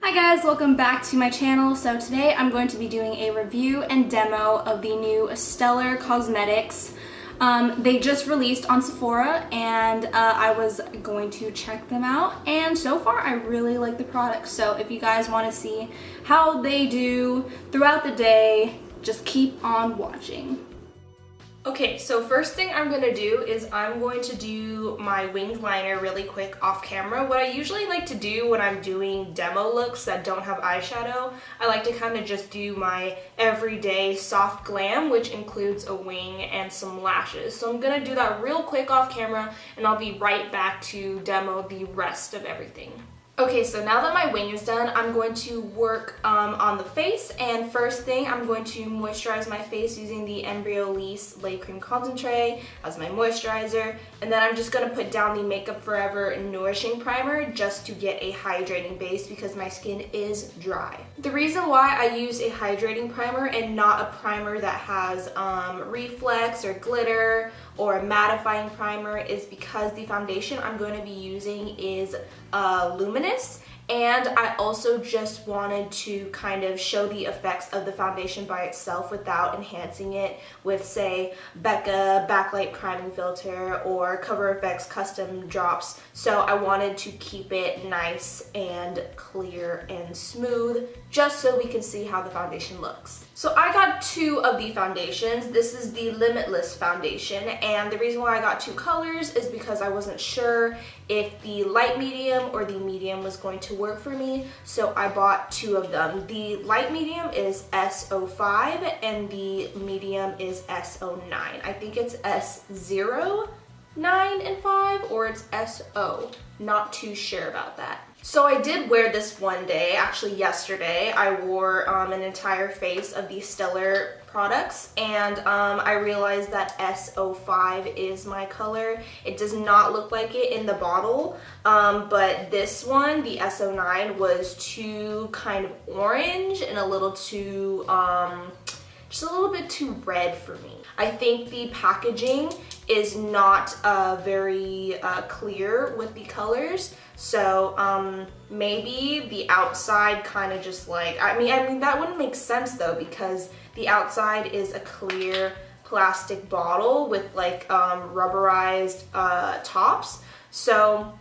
Hi guys, welcome back to my channel. So today I'm going to be doing a review and demo of the new Stellar Cosmetics. They just released on Sephora and I was going to check them out, and so far I really like the products. So if you guys want to see how they do throughout the day, just keep on watching. Okay, so first thing I'm going to do is I'm going to do my winged liner really quick off camera. What I usually like to do when I'm doing demo looks that don't have eyeshadow, I like to kind of just do my everyday soft glam, which includes a wing and some lashes. So I'm going to do that real quick off camera and I'll be right back to demo the rest of everything. Okay, so now that my wing is done, I'm going to work on the face, and first thing I'm going to moisturize my face using the Embryolisse Lait Cream Concentrate as my moisturizer, and then I'm just going to put down the Makeup Forever Nourishing Primer just to get a hydrating base because my skin is dry. The reason why I use a hydrating primer and not a primer that has reflex or glitter or a mattifying primer is because the foundation I'm going to be using is luminous, and I also just wanted to kind of show the effects of the foundation by itself without enhancing it with, say, Becca Backlight Priming Filter or Cover FX Custom Drops. So I wanted to keep it nice and clear and smooth just so we can see how the foundation looks. So I got two of the foundations. This is the Limitless foundation, and the reason why I got two colors is because I wasn't sure if the light medium or the medium was going to work for me, so I bought two of them. The light medium is S05 and the medium is S09. I think it's S09 and 5, or it's SO. Not too sure about that. So I did wear this one day, actually yesterday. I wore an entire face of the Stellar products, and I realized that S05 is my color. It does not look like it in the bottle, but this one, the S09, was too kind of orange and a little too, just a little bit too red for me. I think the packaging is not very clear with the colors. So maybe the outside kind of just like, I mean that wouldn't make sense though, because the outside is a clear plastic bottle with like rubberized tops. So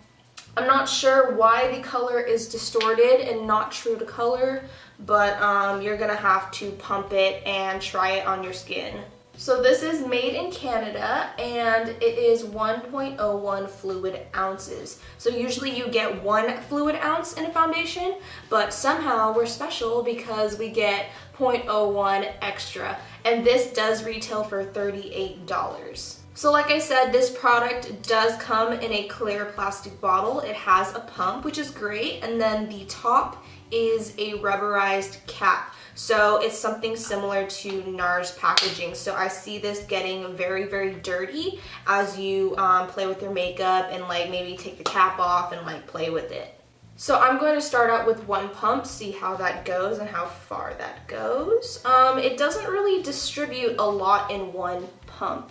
I'm not sure why the color is distorted and not true to color, but you're gonna have to pump it and try it on your skin. So this is made in Canada, and it is 1.01 fluid ounces. So usually you get 1 fluid ounce in a foundation, but somehow we're special because we get 0.01 extra, and this does retail for $38. So like I said, this product does come in a clear plastic bottle. It has a pump, which is great, and then the top is a rubberized cap. So it's something similar to NARS packaging. So I see this getting very, very dirty as you play with your makeup and like maybe take the cap off and like play with it. So I'm going to start out with 1 pump, see how that goes and how far that goes. It doesn't really distribute a lot in 1 pump.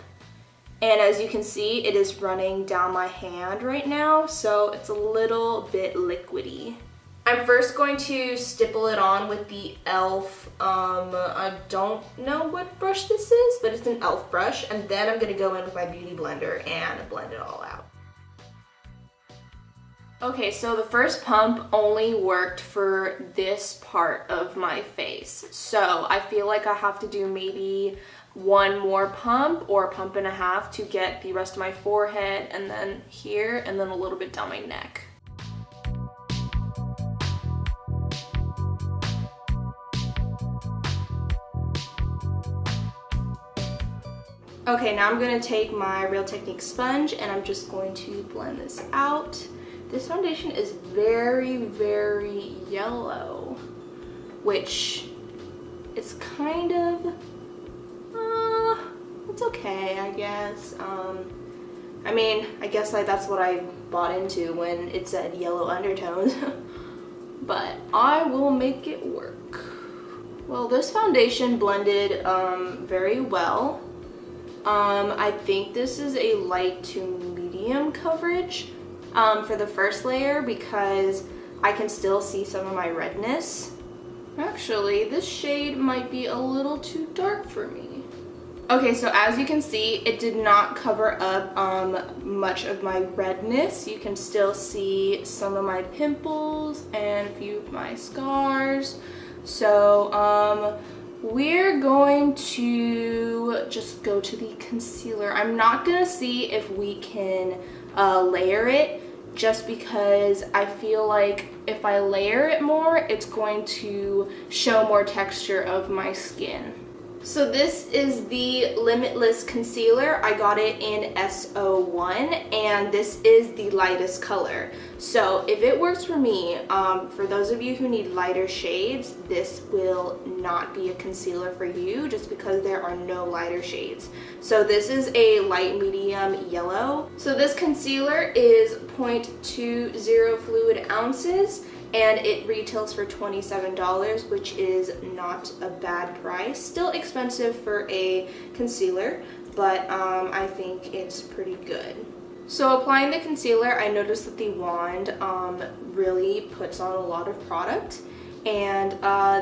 And as you can see, it is running down my hand right now, so it's a little bit liquidy. I'm first going to stipple it on with the e.l.f. I don't know what brush this is, but it's an e.l.f. brush, and then I'm going to go in with my beauty blender and blend it all out. Okay, so the first pump only worked for this part of my face, so I feel like I have to do maybe 1 more pump or a pump and a half to get the rest of my forehead, and then here, and then a little bit down my neck. Okay, now I'm going to take my Real Technique sponge and I'm just going to blend this out. This foundation is very, very yellow, which is kind of, it's okay, I guess. I mean, I guess that's what I bought into when it said yellow undertones, but I will make it work. Well, this foundation blended very well. I think this is a light to medium coverage for the first layer because I can still see some of my redness. Actually, this shade might be a little too dark for me. Okay, so as you can see, it did not cover up much of my redness. You can still see some of my pimples and a few of my scars. So we're going to just go to the concealer. I'm not gonna see if we can layer it, just because I feel like if I layer it more, it's going to show more texture of my skin. So this is the Limitless Concealer. I got it in SO1, and this is the lightest color. So if it works for me, for those of you who need lighter shades, this will not be a concealer for you, just because there are no lighter shades. So this is a light medium yellow. So this concealer is 0.20 fluid ounces, and it retails for $27, which is not a bad price. Still expensive for a concealer, but I think it's pretty good. So applying the concealer, I noticed that the wand really puts on a lot of product, and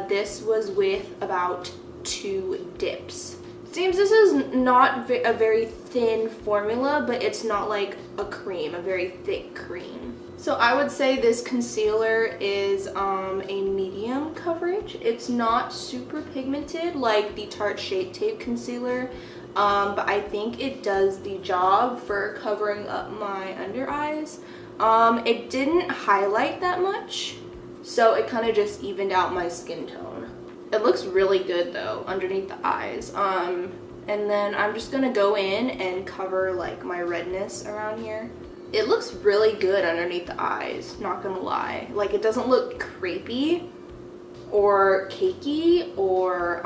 this was with about 2 dips. Seems this is not a very thin formula, but it's not like a cream, a very thick cream. So I would say this concealer is a medium coverage. It's not super pigmented like the Tarte Shape Tape concealer, but I think it does the job for covering up my under eyes. It didn't highlight that much, so it kind of just evened out my skin tone. It looks really good though underneath the eyes. And then I'm just gonna go in and cover like my redness around here. It looks really good underneath the eyes, not gonna lie. Like, it doesn't look crepey or cakey, or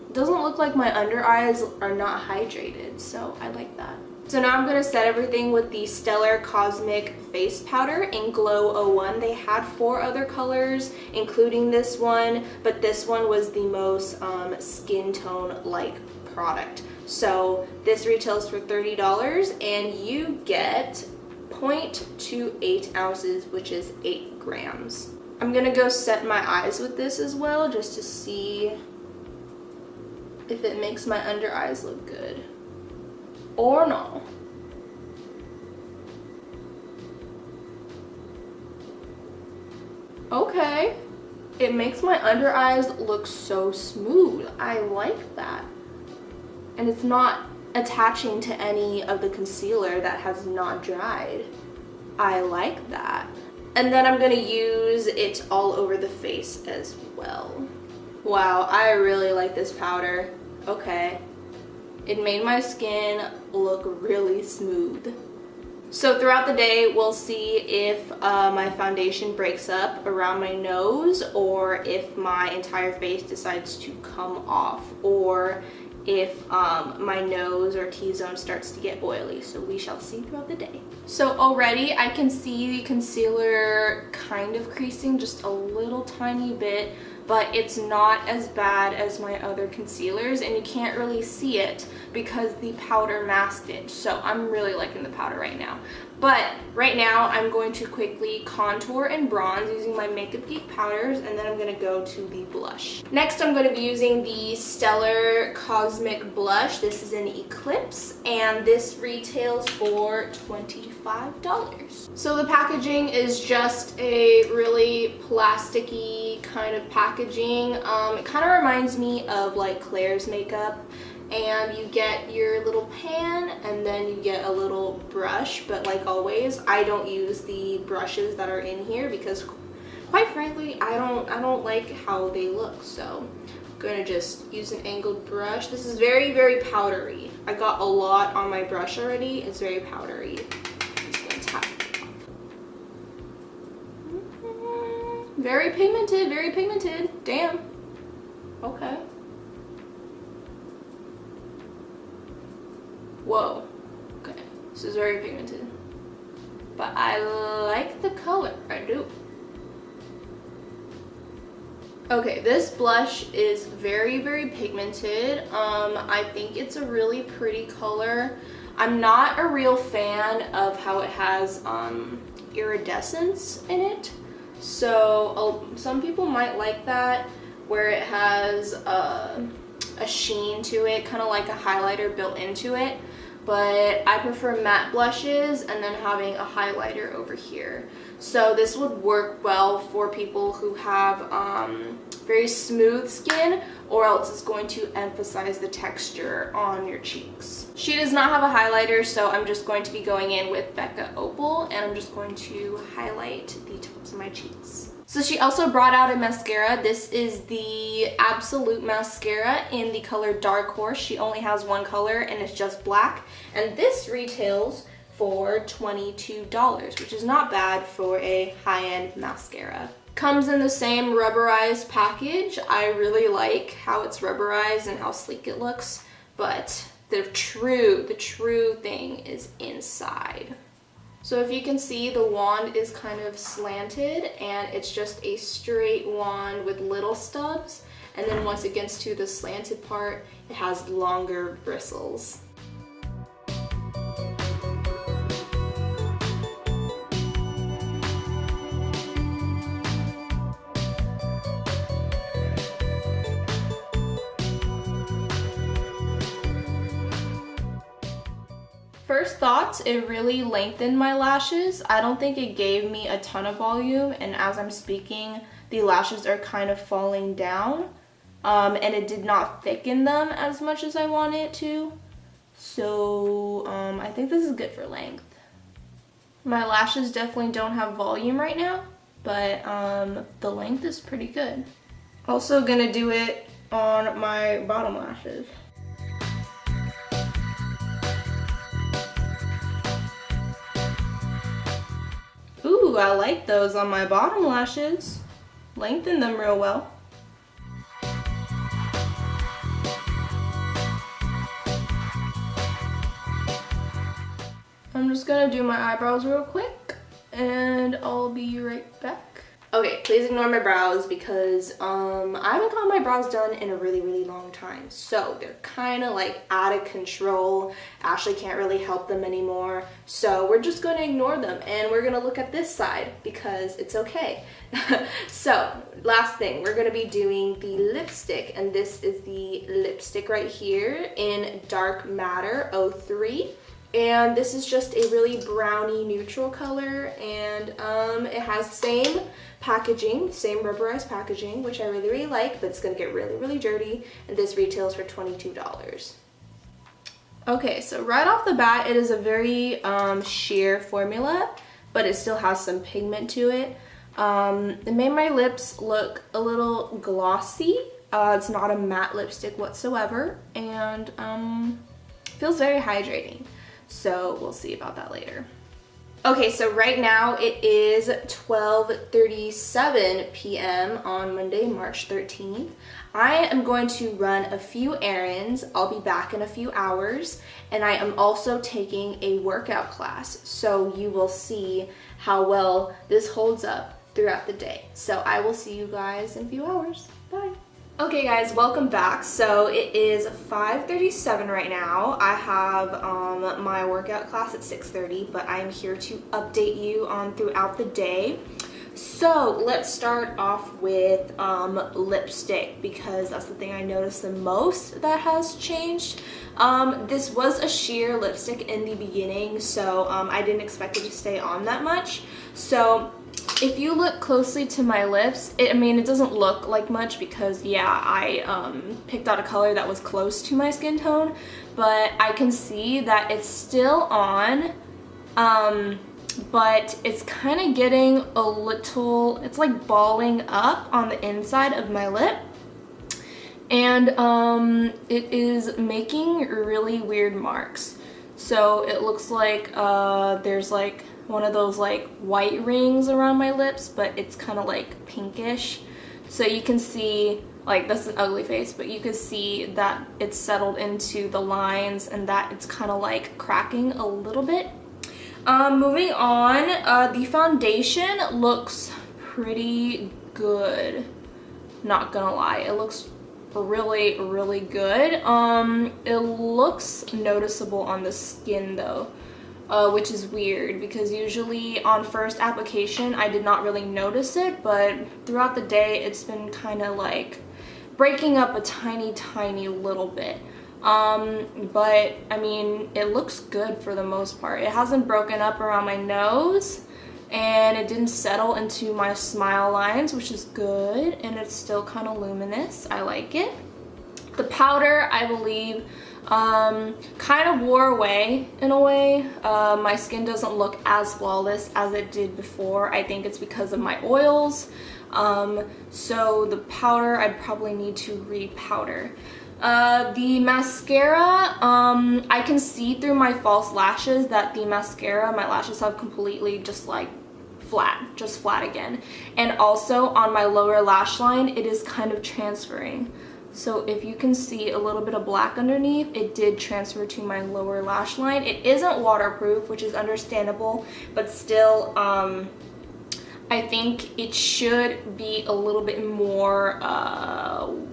it doesn't look like my under eyes are not hydrated, so I like that. So now I'm gonna set everything with the Stellar Cosmic Face Powder in Glow 01. They had 4 other colors, including this one, but this one was the most skin tone-like product. So this retails for $30, and you get 0.28 ounces, which is 8 grams. I'm gonna go set my eyes with this as well, just to see if it makes my under eyes look good or no. Okay, it makes my under eyes look so smooth. I like that. And it's not attaching to any of the concealer that has not dried. I like that. And then I'm gonna use it all over the face as well. Wow, I really like this powder. Okay. It made my skin look really smooth. So throughout the day, we'll see if my foundation breaks up around my nose, or if my entire face decides to come off, or if my nose or T-zone starts to get oily. So we shall see throughout the day. So already I can see the concealer kind of creasing just a little tiny bit, but it's not as bad as my other concealers, and you can't really see it because the powder masked it. So I'm really liking the powder right now. But right now I'm going to quickly contour and bronze using my Makeup Geek powders, and then I'm going to go to the blush. Next I'm going to be using the Stellar Cosmic Blush. This is in Eclipse, and this retails for $25. So the packaging is just a really plasticky kind of packaging. It kind of reminds me of like Klairs makeup. And you get your little pan, and then you get a little brush, but like always, I don't use the brushes that are in here because quite frankly, I don't like how they look. So I'm gonna just use an angled brush. This is very, very powdery. I got a lot on my brush already. It's very powdery. I'm just gonna tap it off. Very pigmented, very pigmented. Damn. Okay. Whoa, okay, this is very pigmented, but I like the color, I do. Okay, this blush is very, very pigmented. I think it's a really pretty color. I'm not a real fan of how it has iridescence in it. So some people might like that, where it has a sheen to it, kind of like a highlighter built into it. But I prefer matte blushes and then having a highlighter over here. So this would work well for people who have very smooth skin, or else it's going to emphasize the texture on your cheeks. She does not have a highlighter, so I'm just going to be going in with Becca Opal, and I'm just going to highlight the tops of my cheeks. So she also brought out a mascara. This is the Absolute Mascara in the color Dark Horse. She only has one color and it's just black. And this retails for $22, which is not bad for a high-end mascara. Comes in the same rubberized package. I really like how it's rubberized and how sleek it looks, but the true thing is inside. So if you can see, the wand is kind of slanted and it's just a straight wand with little stubs, and then once it gets to the slanted part, it has longer bristles. First thoughts, it really lengthened my lashes. I don't think it gave me a ton of volume, and as I'm speaking, the lashes are kind of falling down, and it did not thicken them as much as I wanted it to. So I think this is good for length. My lashes definitely don't have volume right now, but the length is pretty good. Also gonna do it on my bottom lashes. Ooh, I like those on my bottom lashes. Lengthen them real well. I'm just gonna do my eyebrows real quick and I'll be right back. Okay, please ignore my brows because I haven't got my brows done in a really long time. So they're kind of like out of control. Ashley can't really help them anymore. So we're just gonna ignore them and we're gonna look at this side because it's okay. So last thing, we're gonna be doing the lipstick, and this is the lipstick right here in Dark Matter 03. And this is just a really brownie neutral color, and it has the same packaging, same rubberized packaging, which I really like, but it's gonna get really dirty, and this retails for $22. Okay, so right off the bat, it is a very sheer formula, but it still has some pigment to it. It made my lips look a little glossy. It's not a matte lipstick whatsoever, and feels very hydrating. So we'll see about that later. Okay, so right now it is 12:37 p.m. on Monday, March 13th. I am going to run a few errands. I'll be back in a few hours, and I am also taking a workout class, so you will see how well this holds up throughout the day. So I will see you guys in a few hours. Bye. Okay guys, welcome back. So it is 5:37 right now. I have my workout class at 6:30, but I'm here to update you on throughout the day. So let's start off with lipstick, because that's the thing I noticed the most that has changed. This was a sheer lipstick in the beginning, so I didn't expect it to stay on that much. So if you look closely to my lips, it doesn't look like much because, yeah, I picked out a color that was close to my skin tone, but I can see that it's still on, but it's kind of getting a little, it's like balling up on the inside of my lip, and it is making really weird marks. So it looks like there's like one of those like white rings around my lips, but it's kind of like pinkish. So you can see, like, that's an ugly face, but you can see that it's settled into the lines and that it's kind of like cracking a little bit. Moving on, the foundation looks pretty good, not gonna lie. It looks really good. It looks noticeable on the skin though. which is weird because usually on first application I did not really notice it, but throughout the day it's been kind of like breaking up a tiny little bit. But I mean, it looks good for the most part. It hasn't broken up around my nose, and it didn't settle into my smile lines, which is good, and it's still kind of luminous. I like it. The powder, I believe, kind of wore away in a way. My skin doesn't look as flawless as it did before. I think it's because of my oils. So the powder, I'd probably need to re-powder. The mascara, I can see through my false lashes that the mascara, my lashes have completely just like flat again. And also on my lower lash line, it is kind of transferring. So if you can see a little bit of black underneath, it did transfer to my lower lash line. It isn't waterproof, which is understandable, but still, I think it should be a little bit more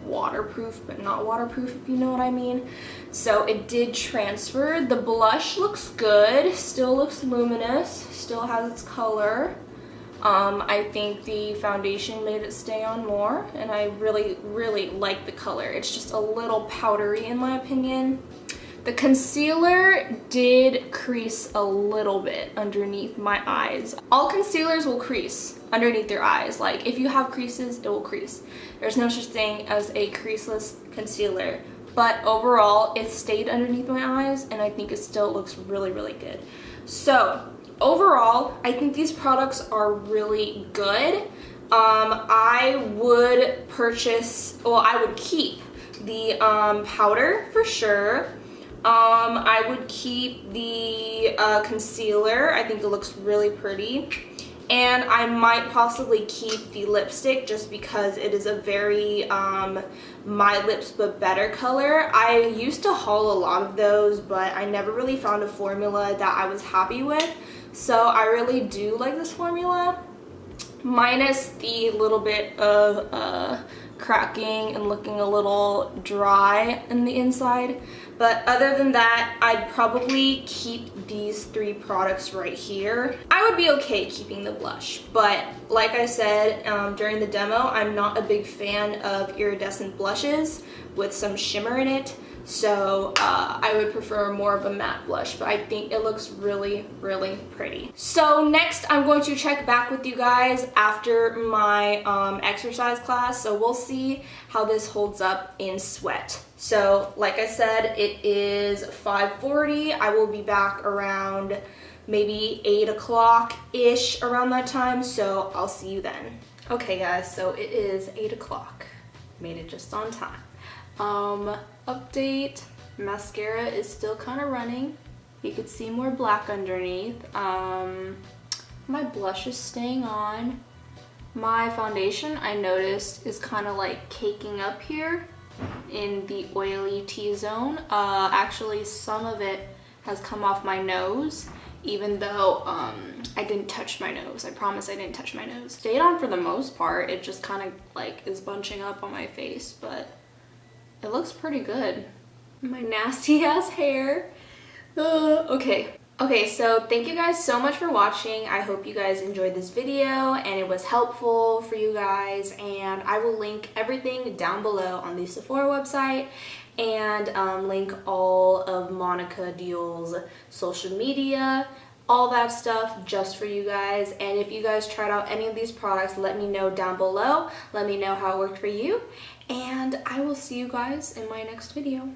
waterproof, but not waterproof, if you know what I mean. So it did transfer. The blush looks good, still looks luminous, still has its color. I think the foundation made it stay on more, and I really like the color. It's just a little powdery in my opinion. The concealer did crease a little bit underneath my eyes. All concealers will crease underneath your eyes. Like if you have creases, it will crease. There's no such thing as a creaseless concealer. But overall, it stayed underneath my eyes, and I think it still looks really good. So overall, I think these products are really good. I would purchase, well, I would keep the powder for sure. I would keep the concealer. I think it looks really pretty. And I might possibly keep the lipstick just because it is a very My Lips But Better color. I used to haul a lot of those, but I never really found a formula that I was happy with. So I really do like this formula, minus the little bit of cracking and looking a little dry in the inside. But other than that, I'd probably keep these three products right here. I would be okay keeping the blush, but like I said during the demo, I'm not a big fan of iridescent blushes with some shimmer in it. So I would prefer more of a matte blush, but I think it looks really pretty. So next I'm going to check back with you guys after my exercise class. So we'll see how this holds up in sweat. So like I said, it is 5:40. I will be back around maybe 8 o'clock-ish around that time. So I'll see you then. Okay guys, so it is 8 o'clock. Made it just on time. Update, mascara is still kind of running. You could see more black underneath. My blush is staying on. My foundation, I noticed, is kind of like caking up here in the oily T-zone. Actually, some of it has come off my nose, even though I didn't touch my nose. I promise I didn't touch my nose. Stayed on for the most part. It just kind of like is bunching up on my face, but it looks pretty good. My nasty ass hair. Okay, so thank you guys so much for watching. I hope you guys enjoyed this video and it was helpful for you guys, and I will link everything down below on the Sephora website and link all of Monica Diehl's social media, all that stuff just for you guys. And if you guys tried out any of these products, let me know down below. Let me know how it worked for you, and I will see you guys in my next video.